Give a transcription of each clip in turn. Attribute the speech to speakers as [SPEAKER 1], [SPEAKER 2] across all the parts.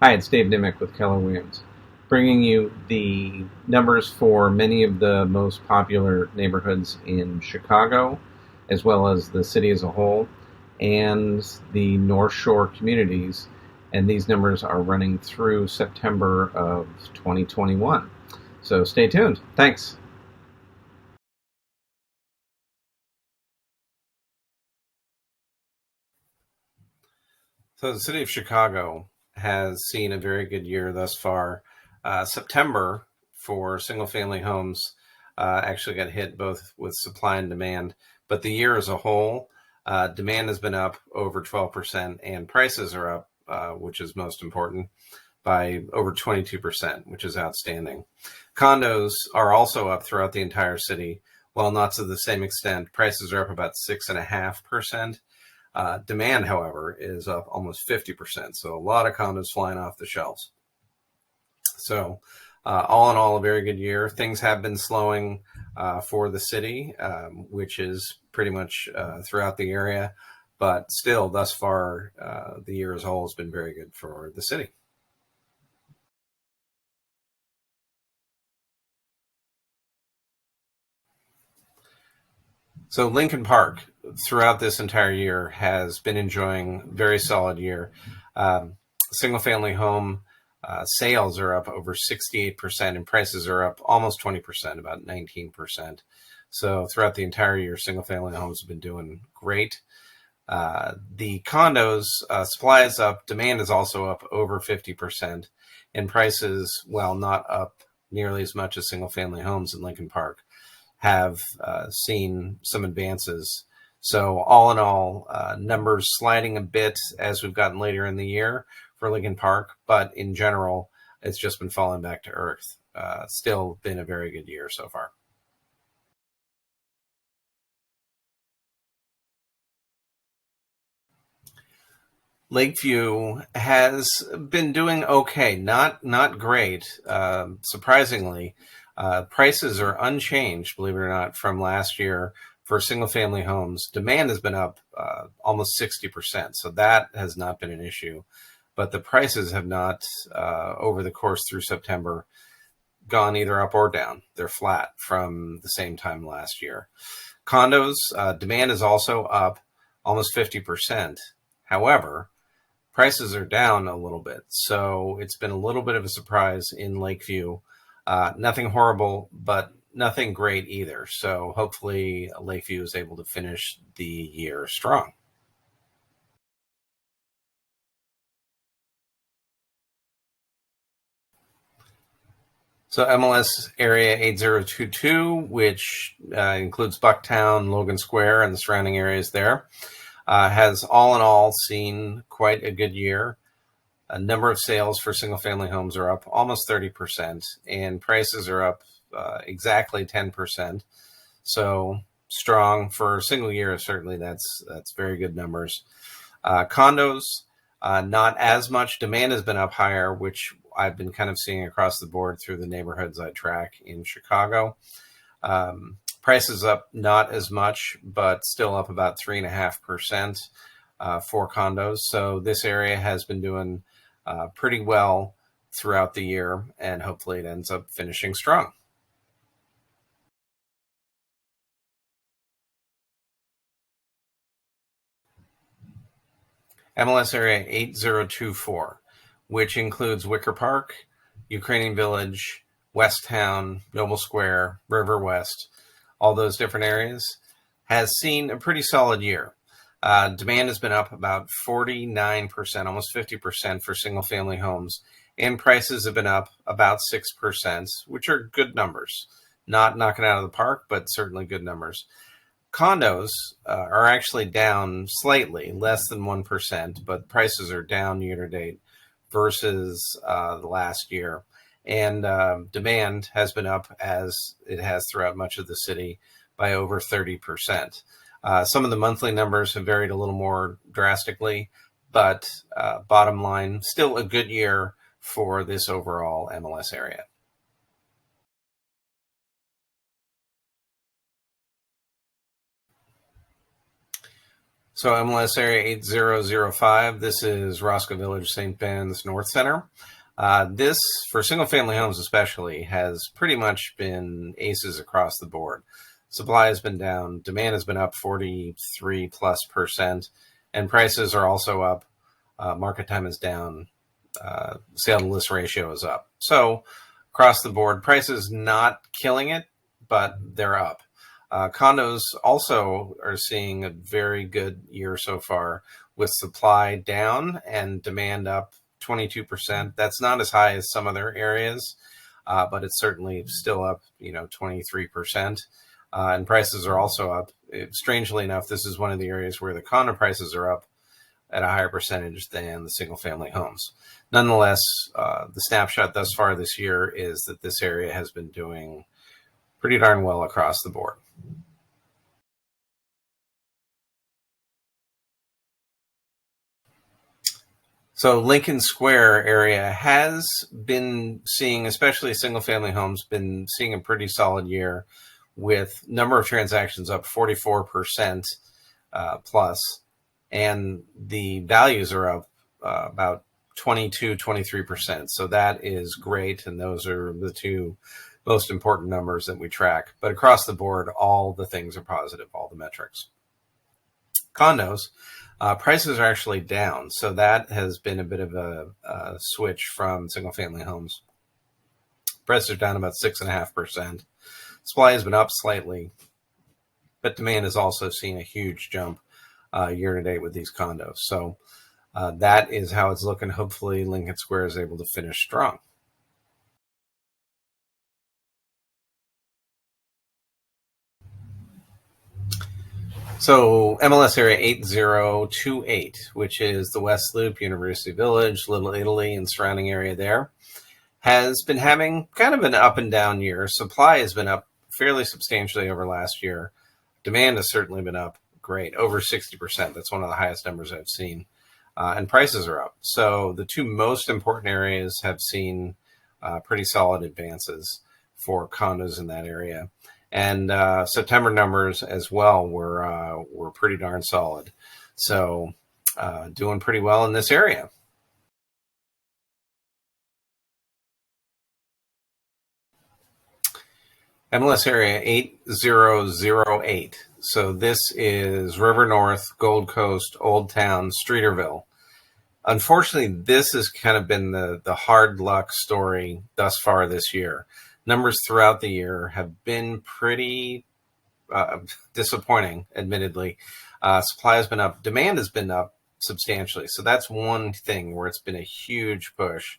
[SPEAKER 1] Hi, it's Dave Nimick with Keller Williams, bringing you the numbers for many of the most popular neighborhoods in Chicago, as well as the city as a whole, and the North Shore communities. And these numbers are running through September of 2021. So stay tuned. Thanks. So the city of Chicago has seen a very good year thus far. September for single-family homes actually got hit both with supply and demand, but the year as a whole, demand has been up over 12% and prices are up, which is most important, by over 22%, which is outstanding. Condos are also up throughout the entire city, while not to the same extent. Prices are up about 6.5%. Demand, however, is up almost 50%. So a lot of condos flying off the shelves. So all in all, a very good year. Things have been slowing for the city, which is pretty much throughout the area. But still, thus far, the year as a whole has been very good for the city. So Lincoln Park, throughout this entire year, has been enjoying very solid year. Single-family home sales are up over 68%, and prices are up almost 20%, about 19%. So throughout the entire year, single-family homes have been doing great. The condos, supply is up, demand is also up over 50%, and prices, while not up nearly as much as single-family homes in Lincoln Park, have seen some advances. So all in all, numbers sliding a bit as we've gotten later in the year for Lincoln Park, but in general, it's just been falling back to earth. Still been a very good year so far. Lakeview has been doing okay, not great. Surprisingly, prices are unchanged, believe it or not, from last year for single-family homes. Demand has been up almost 60%, so that has not been an issue. But the prices have not, over the course through September, gone either up or down. They're flat from the same time last year. Condos, demand is also up almost 50%. However, prices are down a little bit. So it's been a little bit of a surprise in Lakeview. Nothing horrible, but nothing great either. So hopefully Lakeview is able to finish the year strong. So MLS area 8022, which includes Bucktown, Logan Square, and the surrounding areas there, has all in all seen quite a good year. A number of sales for single-family homes are up almost 30%, and prices are up exactly 10%. So strong for a single year. Certainly, that's very good numbers. Condos, not as much. Demand has been up higher, which I've been kind of seeing across the board through the neighborhoods I track in Chicago. Prices up not as much, but still up about 3.5% for condos. So this area has been doing pretty well throughout the year, and hopefully it ends up finishing strong. MLS area 8024, which includes Wicker Park, Ukrainian Village, West Town, Noble Square, River West, all those different areas, has seen a pretty solid year. Demand has been up about 49%, almost 50% for single-family homes, and prices have been up about 6%, which are good numbers. Not knocking out of the park, but certainly good numbers. Condos are actually down slightly, less than 1%, but prices are down year to date versus the last year. And demand has been up, as it has throughout much of the city, by over 30%. Some of the monthly numbers have varied a little more drastically, but bottom line, still a good year for this overall MLS area. So MLS area 8005, this is Roscoe Village, St. Ben's, Northcenter. This, for single-family homes especially, has pretty much been aces across the board. Supply has been down, demand has been up 43+%, and prices are also up. Market time is down, sale to list ratio is up. So across the board, prices not killing it, but they're up. Condos also are seeing a very good year so far, with supply down and demand up 22%. That's not as high as some other areas, but it's certainly still up, 23%. And prices are also up. Strangely enough, this is one of the areas where the condo prices are up at a higher percentage than the single-family homes. Nonetheless, the snapshot thus far this year is that this area has been doing pretty darn well across the board. So Lincoln Square area has been seeing, especially single-family homes, been seeing a pretty solid year, with number of transactions up 44% plus, and the values are up about 22-23%. So that is great, and those are the two most important numbers that we track. But across the board, all the things are positive, all the metrics. Condos, prices are actually down, so that has been a bit of a switch from single-family homes. Prices are down about 6.5%. Supply has been up slightly, but demand has also seen a huge jump year-to-date with these condos. So that is how it's looking. Hopefully, Lincoln Square is able to finish strong. So MLS area 8028, which is the West Loop, University Village, Little Italy, and surrounding area there, has been having kind of an up and down year. Supply has been up fairly substantially over last year. Demand has certainly been up great, over 60%. That's one of the highest numbers I've seen. And prices are up. So the two most important areas have seen pretty solid advances for condos in that area. And September numbers as well were pretty darn solid. So doing pretty well in this area. MLS area 8008. So this is River North, Gold Coast, Old Town, Streeterville. Unfortunately, this has kind of been the hard luck story thus far this year. Numbers throughout the year have been pretty disappointing, admittedly. Supply has been up. Demand has been up substantially. So that's one thing where it's been a huge push,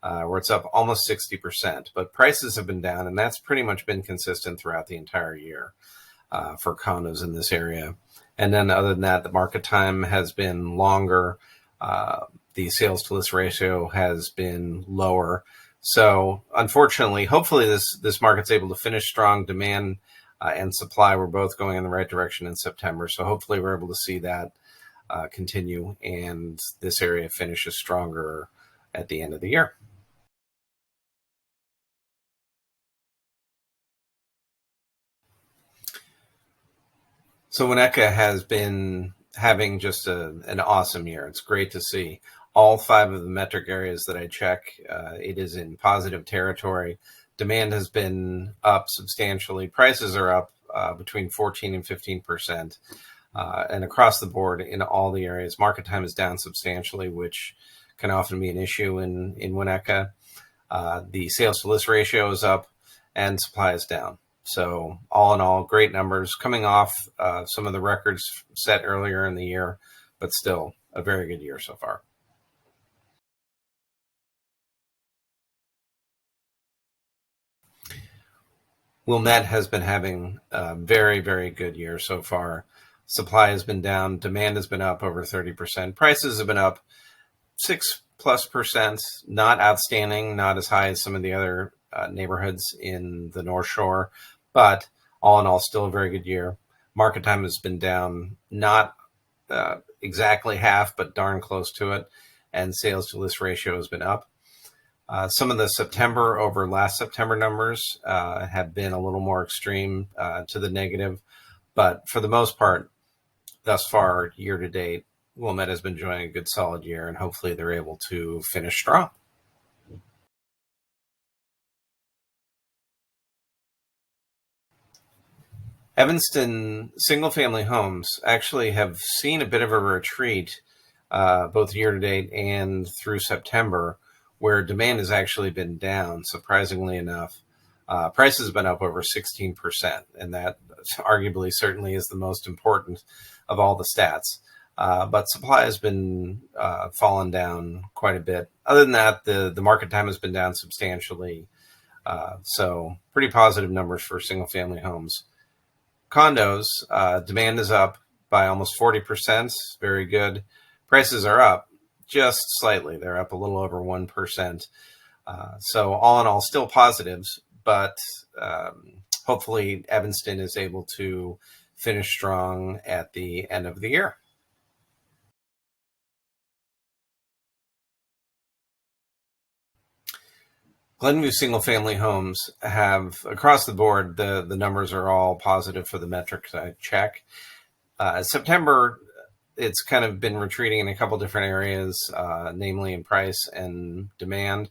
[SPEAKER 1] where it's up almost 60%. But prices have been down, and that's pretty much been consistent throughout the entire year for condos in this area. And then other than that, the market time has been longer. The sales to list ratio has been lower. So unfortunately, hopefully this market's able to finish strong. Demand and supply were both going in the right direction in September. So hopefully we're able to see that continue, and this area finishes stronger at the end of the year. So Winnetka has been having just an awesome year. It's great to see. All 5 of the metric areas that I check, it is in positive territory. Demand has been up substantially. Prices are up between 14 and 15%. And across the board in all the areas, market time is down substantially, which can often be an issue in Winnetka. The sales to list ratio is up and supply is down. So all in all, great numbers coming off some of the records set earlier in the year, but still a very good year so far. Wilmette has been having a very, very good year so far. Supply has been down. Demand has been up over 30%. Prices have been up 6+%. Not outstanding, not as high as some of the other neighborhoods in the North Shore, but all in all, still a very good year. Market time has been down, not exactly half, but darn close to it. And sales to list ratio has been up. Some of the September over last September numbers have been a little more extreme to the negative, but for the most part, thus far, year to date, Wilmette has been enjoying a good solid year, and hopefully they're able to finish strong. Evanston single-family homes actually have seen a bit of a retreat, both year to date and through September, where demand has actually been down, surprisingly enough. Prices have been up over 16%, and that arguably certainly is the most important of all the stats. But supply has been fallen down quite a bit. Other than that, the market time has been down substantially. So pretty positive numbers for single-family homes. Condos, demand is up by almost 40%. Very good. Prices are up just slightly. They're up a little over 1%. So all in all, still positives, but hopefully Evanston is able to finish strong at the end of the year. Glenview single-family homes have, across the board, the numbers are all positive for the metrics I check. September, it's kind of been retreating in a couple different areas, namely in price and demand.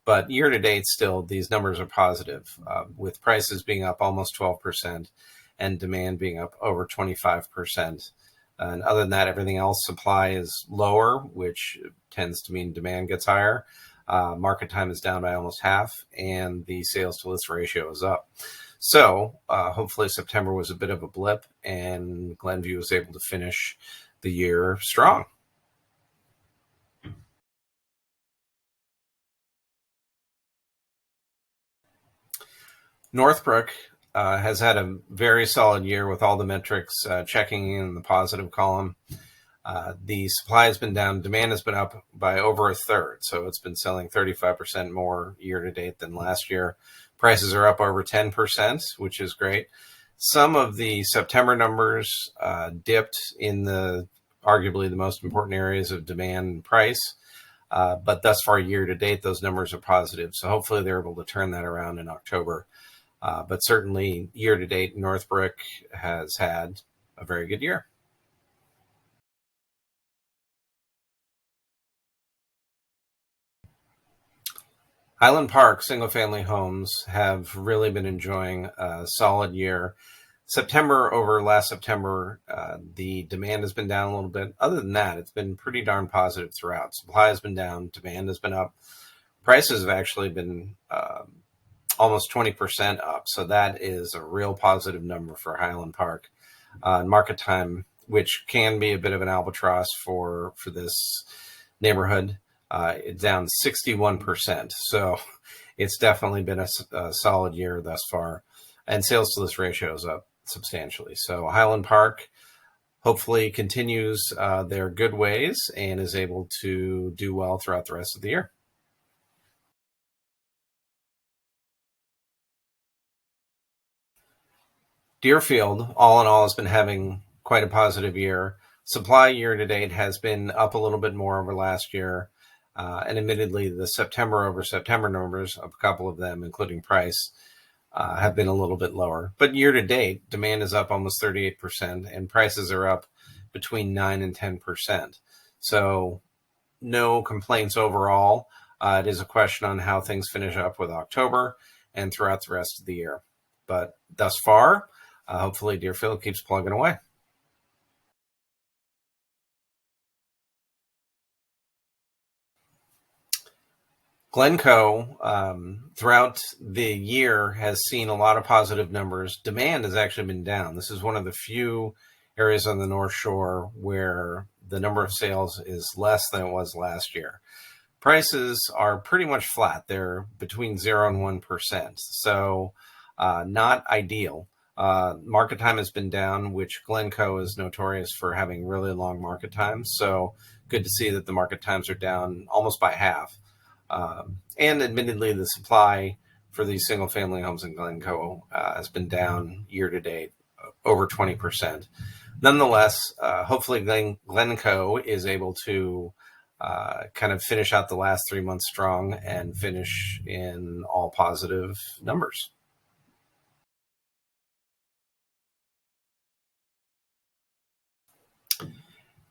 [SPEAKER 1] But year to date, still, these numbers are positive, with prices being up almost 12% and demand being up over 25%. And other than that, everything else, supply is lower, which tends to mean demand gets higher. Market time is down by almost half, and the sales to list ratio is up. So hopefully September was a bit of a blip, and Glenview was able to finish the year strong. Northbrook has had a very solid year with all the metrics checking in the positive column. The supply has been down. Demand has been up by over a third. So it's been selling 35% more year to date than last year. Prices are up over 10%, which is great. Some of the September numbers dipped in the arguably the most important areas of demand and price. But thus far, year to date, those numbers are positive. So hopefully they're able to turn that around in October. But certainly year to date, Northbrook has had a very good year. Highland Park single family homes have really been enjoying a solid year. September over last September, the demand has been down a little bit. Other than that, it's been pretty darn positive throughout. Supply has been down, demand has been up. Prices have actually been almost 20% up. So that is a real positive number for Highland Park. Market time, which can be a bit of an albatross for this neighborhood, it's down 61%. So it's definitely been a solid year thus far. And sales to list ratio is up substantially. So Highland Park hopefully continues their good ways and is able to do well throughout the rest of the year. Deerfield, all in all, has been having quite a positive year. Supply year to date has been up a little bit more over last year. And admittedly, the September over September numbers, a couple of them, including price, have been a little bit lower. But year to date, demand is up almost 38%, and prices are up between 9 and 10%. So no complaints overall. It is a question on how things finish up with October and throughout the rest of the year. But thus far, hopefully Deerfield keeps plugging away. Glencoe, throughout the year, has seen a lot of positive numbers. Demand has actually been down. This is one of the few areas on the North Shore where the number of sales is less than it was last year. Prices are pretty much flat. They're between 0 and 1%. So not ideal. Market time has been down, which Glencoe is notorious for having really long market times. So good to see that the market times are down almost by half. And admittedly, the supply for these single family homes in Glencoe has been down year to date over 20%. Nonetheless, hopefully Glencoe is able to kind of finish out the last 3 months strong and finish in all positive numbers.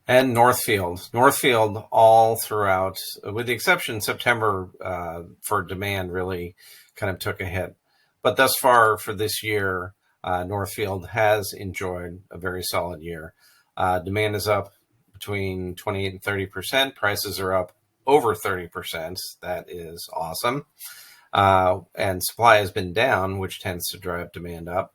[SPEAKER 1] And Northfield. Northfield all throughout, with the exception September for demand really kind of took a hit. But thus far for this year, Northfield has enjoyed a very solid year. Demand is up between 28 and 30%. Prices are up over 30%. That is awesome. And supply has been down, which tends to drive demand up.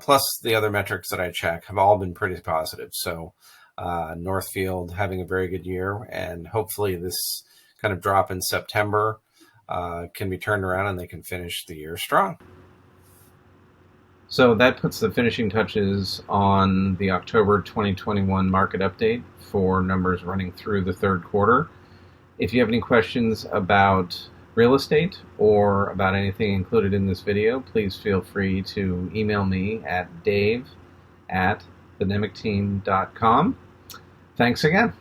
[SPEAKER 1] Plus the other metrics that I check have all been pretty positive. So Northfield having a very good year, and hopefully this kind of drop in September can be turned around and they can finish the year strong. So that puts the finishing touches on the October 2021 market update for numbers running through the third quarter. If you have any questions about real estate or about anything included in this video, please feel free to email me at dave@thenimickteam.com. Thanks again.